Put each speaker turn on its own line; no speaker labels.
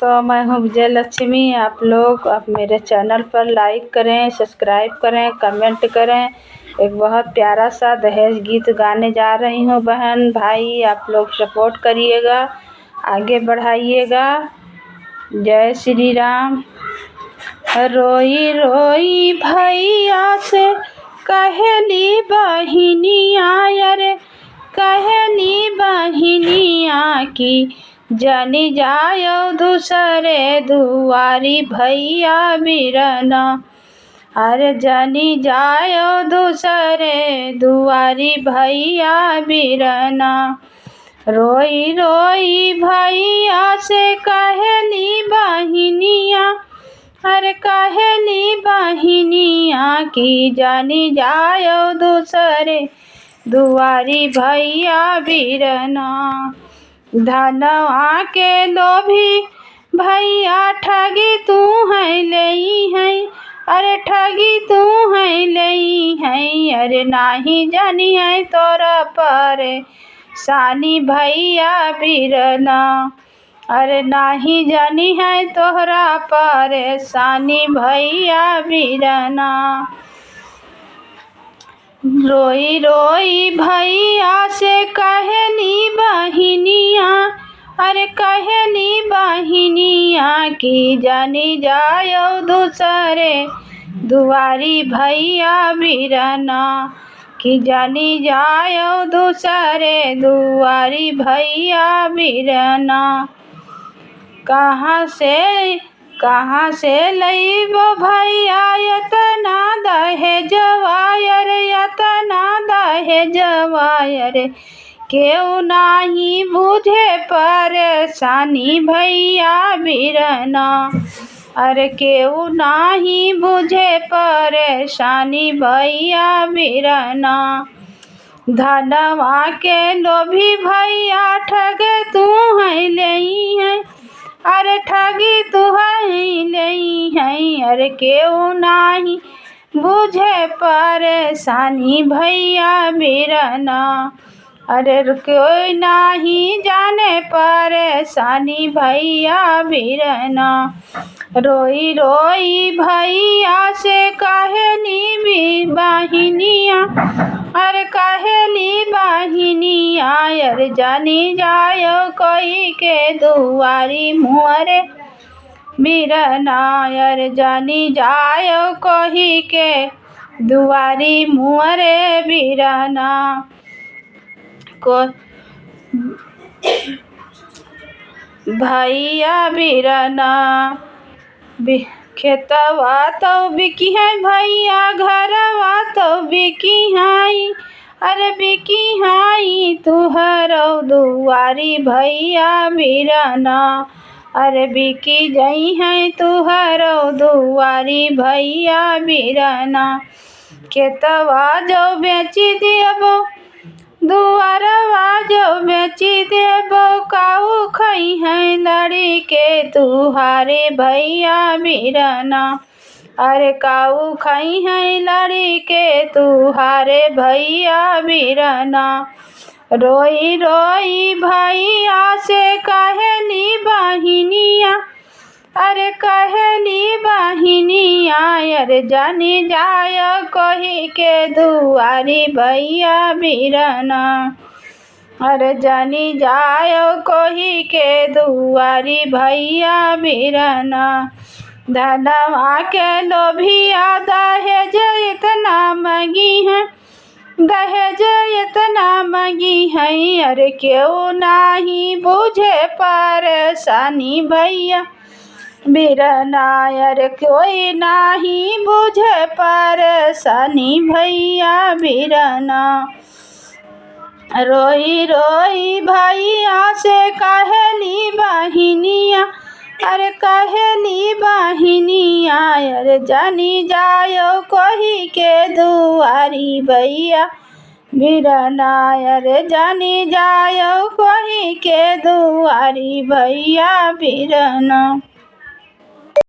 तो मैं हूँ विजय लक्ष्मी। आप लोग मेरे चैनल पर लाइक करें, सब्सक्राइब करें, कमेंट करें। एक बहुत प्यारा सा दहेज गीत गाने जा रही हूँ। बहन भाई आप लोग सपोर्ट करिएगा, आगे बढ़ाइएगा। जय श्री राम। रोई रोई भैया से कहली बहिनिया, रे कहली बहिनिया की जानी जायो दूसरे दुआरी भैया बिरना। अरे जानी जायो दूसरे दुआरी भैया बिरना। रोई रोई भैया से कहली बहिनिया, अरे कहली बहिनिया की जानी जायो दूसरे दुआरी भैया बिरना। धनवा के लोभी भैया ठगी तू है लई है, अरे ठगी तू है लई है। अरे नाही जानी है तोरा परेशानी भैया बिरना। अरे नाही जानी है तोहरा परेशानी भैया बिरना। रोई रोई भैया से कहली बहिनिया, अरे कहली बहिनिया की जानी जायो दूसरे दुआरी भैया बिरना। की जानी जायो दूसरे दुआरी भैया बिरना। कहाँ से लईबो भैया यतना दहेजवा, रे यतना दहेजवा रे केहू नाही बुझे परेशानी भैया बिरना। अरे केहू नाही बुझे परेशानी भैया बिरना। धनवा के लोभी भैया ठगे तू है लई है, अरे ठगी तू है लई है। अरे केहू नाही बुझे परेशानी भैया बिरना। अरे कोई नाही जाने परेशानी भैया बिरना। रोई रोई भैया से कहली बहिनिया, अरे कहली बहिनिया अरे जानी जायो कोई के दुआरी मुहरे बिरना। अरे जानी जायो कोई के दुआरी मुहरे बिरना। को भैया बिरना। खेतवा तो बिकी है भैया, घरवा तो बिकी हाई, अरे बिकी हाई तुहरो दुआरी भैया बिरना। अरे बिकी जई है तुहरो दुआरी भैया बिरना। खेतवा जो बेची देबो, दुआरवा जो बेची देबो, काऊ खई है लड़ी के तुहारे भैया बिरना। अरे काऊ खई है लड़ी के तुहारे भैया बिरना। रोई रोई भैया से कहली बहिनिया, अरे कहली बहिनिया अरे जानी जायो कोई के दुआरी भैया बिरना। अरे जानी जायो कोई के दुआरी भैया बिरना। धनवा के लोभिया दहेज इतना मंगी है, दहेज इतना मंगी है। अरे क्यों नाही बुझे परेशानी भैया बिरना। अरे कोई नाही बुझे परेशानी भैया बिरना। रोई रोई भैया से कहली बहिनिया, अरे कहली बहिनिया अरे जानी जायो कोई के दुआरी भैया बिरना। अरे जानी जायो कोई के दुआरी भैया बिरना।